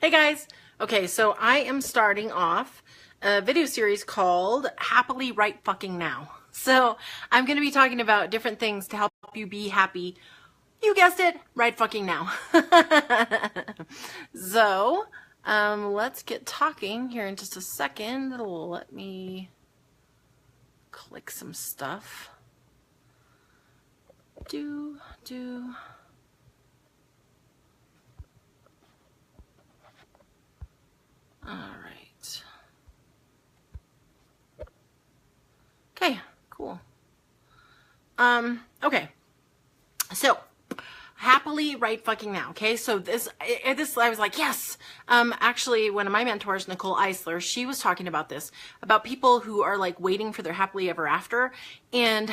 Hey guys! Okay, so I am starting off a video series called Happily Right Fucking Now. So I'm going to be talking about different things to help you be happy. You guessed it, right fucking now. So, let's get talking here in just a second. Let me click some stuff. All right. Okay, cool. Okay. So, happily right fucking now. Okay, so this I was like, yes. Actually, one of my mentors, Nicole Eisler, she was talking about this, about people who are like waiting for their happily ever after. And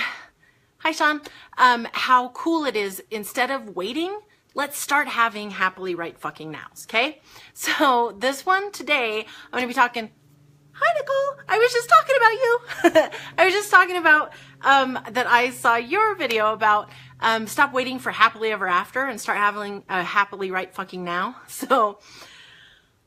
hi, Sean. How cool it is, instead of waiting, let's start having happily right fucking nows. Okay, so this one today, I'm gonna be talking. Hi, Nicole. I was just talking about you. I was just talking about that I saw your video about stop waiting for happily ever after and start having a happily right fucking now. So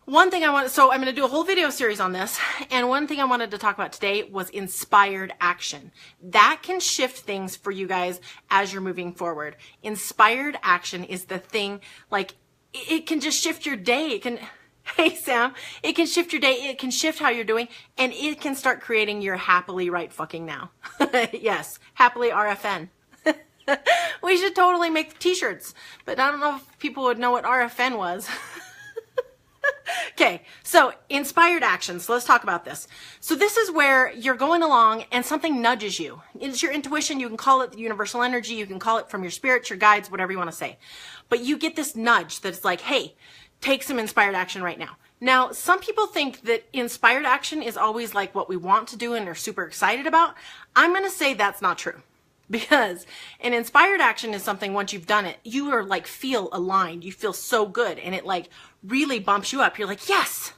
I'm going to do a whole video series on this. And one thing I wanted to talk about today was inspired action. That can shift things for you guys as you're moving forward. Inspired action is the thing, like, it can just shift your day. It can... Hey, Sam, it can shift your day, it can shift how you're doing, and it can start creating your happily right fucking now. Yes, happily RFN. We should totally make t-shirts, but I don't know if people would know what RFN was. Okay, so inspired actions. So let's talk about this. So this is where you're going along and something nudges you. It's your intuition. You can call it the universal energy. You can call it from your spirits, your guides, whatever you want to say. But you get this nudge that's like, hey, take some inspired action right now. Now, some people think that inspired action is always like what we want to do and are super excited about. I'm going to say that's not true. Because an inspired action is something, once you've done it, you are like feel aligned. You feel so good and it like really bumps you up. You're like, yes.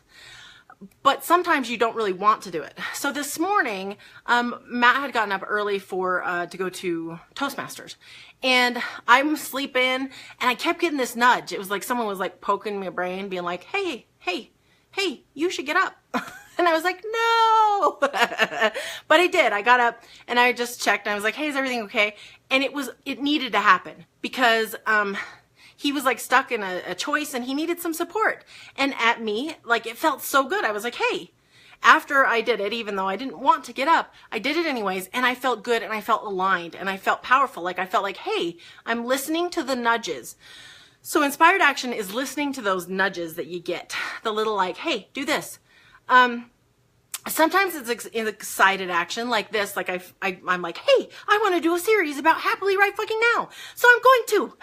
But sometimes you don't really want to do it. So this morning, Matt had gotten up early to go to Toastmasters. And I'm sleeping and I kept getting this nudge. It was like someone was like poking my brain, being like, hey, you should get up. And I was like, no. But I did. I got up and I just checked and I was like, hey, is everything okay? And it needed to happen because he was like stuck in a choice and he needed some support. And at me, like, it felt so good. I was like, hey, after I did it, even though I didn't want to get up, I did it anyways. And I felt good and I felt aligned and I felt powerful. Like I felt like, hey, I'm listening to the nudges. So inspired action is listening to those nudges that you get. The little like, hey, do this. Sometimes it's excited action like this. Like I'm like, hey, I want to do a series about happily right fucking now. So I'm going to.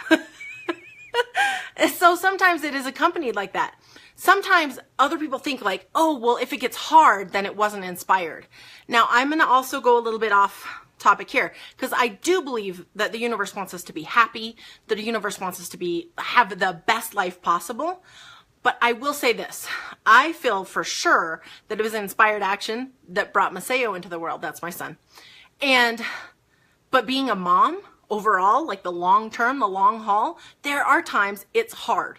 So sometimes it is accompanied like that. Sometimes other people think like, oh, well, if it gets hard, then it wasn't inspired. Now, I'm going to also go a little bit off topic here because I do believe that the universe wants us to be happy, that the universe wants us to have the best life possible. But I will say this, I feel for sure that it was inspired action that brought Maseo into the world. That's my son. But being a mom overall, like the long term, the long haul, there are times it's hard,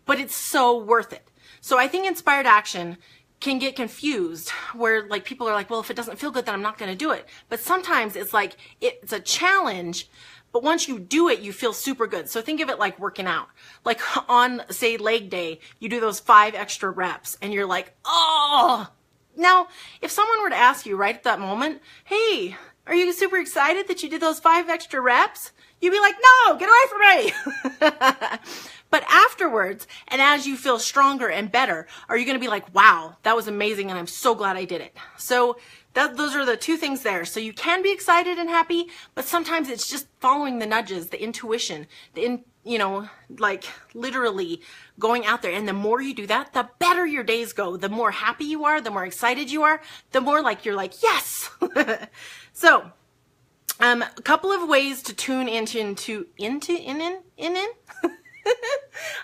but it's so worth it. So I think inspired action can get confused where like people are like, well, if it doesn't feel good, then I'm not going to do it. But sometimes it's like, it's a challenge, but once you do it, you feel super good. So think of it like working out. Like on, say, leg day, you do those 5 extra reps and you're like, oh. Now, if someone were to ask you right at that moment, hey, are you super excited that you did those 5 extra reps? You'd be like, no, get away from me. But afterwards, and as you feel stronger and better, are you going to be like, wow, that was amazing and I'm so glad I did it. So those are the two things there. So you can be excited and happy, but sometimes it's just following the nudges, the intuition, like literally going out there. And the more you do that, the better your days go. The more happy you are, the more excited you are, the more like you're like, yes. So a couple of ways to tune in.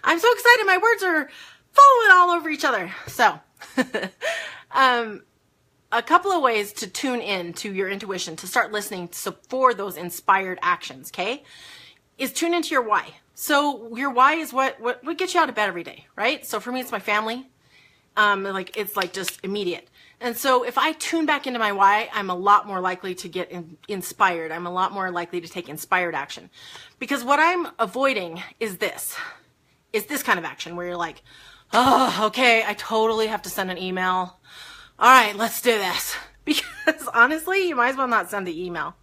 I'm so excited. My words are falling all over each other. So, a couple of ways to tune in to your intuition, to start listening for those inspired actions, okay, is tune into your why. So your why is what gets you out of bed every day, right? So for me, it's my family. Like it's like just immediate. And so if I tune back into my why, I'm a lot more likely to get inspired. I'm a lot more likely to take inspired action, because what I'm avoiding is this kind of action where you're like, oh, okay, I totally have to send an email. All right, let's do this. Because honestly, you might as well not send the email,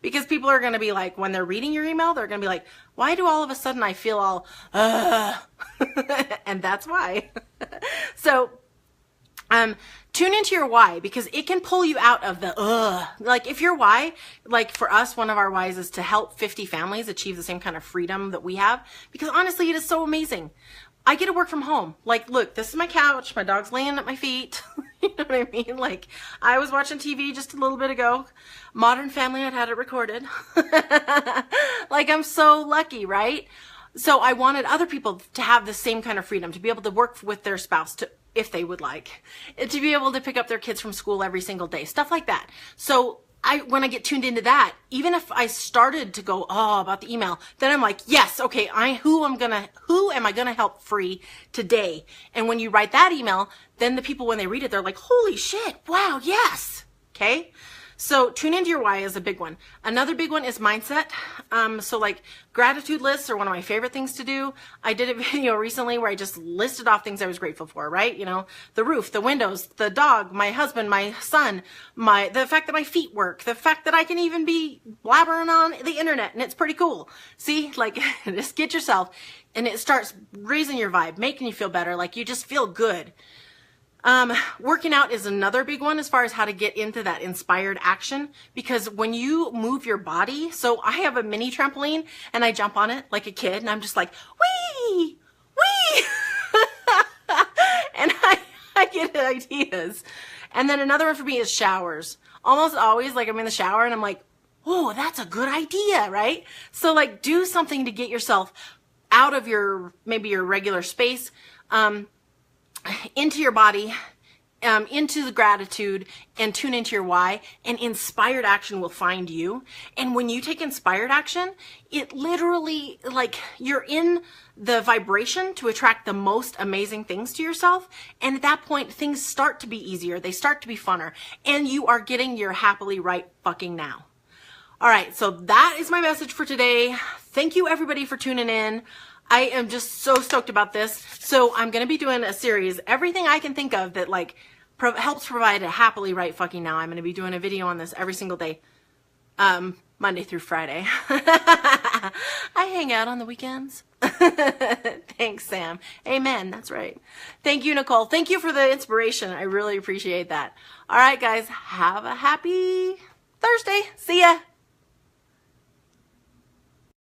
because people are going to be like, when they're reading your email, they're going to be like, why do all of a sudden I feel all, and that's why. So, tune into your why, because it can pull you out of the, like if your why, like for us, one of our whys is to help 50 families achieve the same kind of freedom that we have, because honestly, it is so amazing. I get to work from home. Like, look, this is my couch. My dog's laying at my feet. You know what I mean? Like, I was watching TV just a little bit ago. Modern Family, I'd had it recorded. Like, I'm so lucky, right? So I wanted other people to have the same kind of freedom, to be able to work with their spouse, to, if they would like, to be able to pick up their kids from school every single day, stuff like that. So when I get tuned into that, even if I started to go, oh, about the email, then I'm like, yes, okay, who am I gonna help free today? And when you write that email, then the people, when they read it, they're like, holy shit, wow, yes. Okay. So tune into your why is a big one. Another big one is mindset. So like gratitude lists are one of my favorite things to do. I did a video recently where I just listed off things I was grateful for, right? You know, the roof, the windows, the dog, my husband, my son, the fact that my feet work, the fact that I can even be blabbering on the internet, and it's pretty cool. See, like just get yourself, and it starts raising your vibe, making you feel better. Like you just feel good. Working out is another big one as far as how to get into that inspired action, because when you move your body, so I have a mini trampoline and I jump on it like a kid and I'm just like, wee, wee, and I get ideas. And then another one for me is showers. Almost always, like I'm in the shower and I'm like, oh, that's a good idea, right? So like do something to get yourself out of maybe your regular space, into your body, into the gratitude, and tune into your why, and inspired action will find you. And when you take inspired action, it literally, like, you're in the vibration to attract the most amazing things to yourself. And at that point, things start to be easier. They start to be funner. And you are getting your happily right fucking now. All right, so that is my message for today. Thank you, everybody, for tuning in. I am just so stoked about this. So I'm going to be doing a series, everything I can think of that like helps provide a happily right fucking now. I'm going to be doing a video on this every single day, Monday through Friday. I hang out on the weekends. Thanks, Sam. Amen. That's right. Thank you, Nicole. Thank you for the inspiration. I really appreciate that. All right, guys, have a happy Thursday. See ya.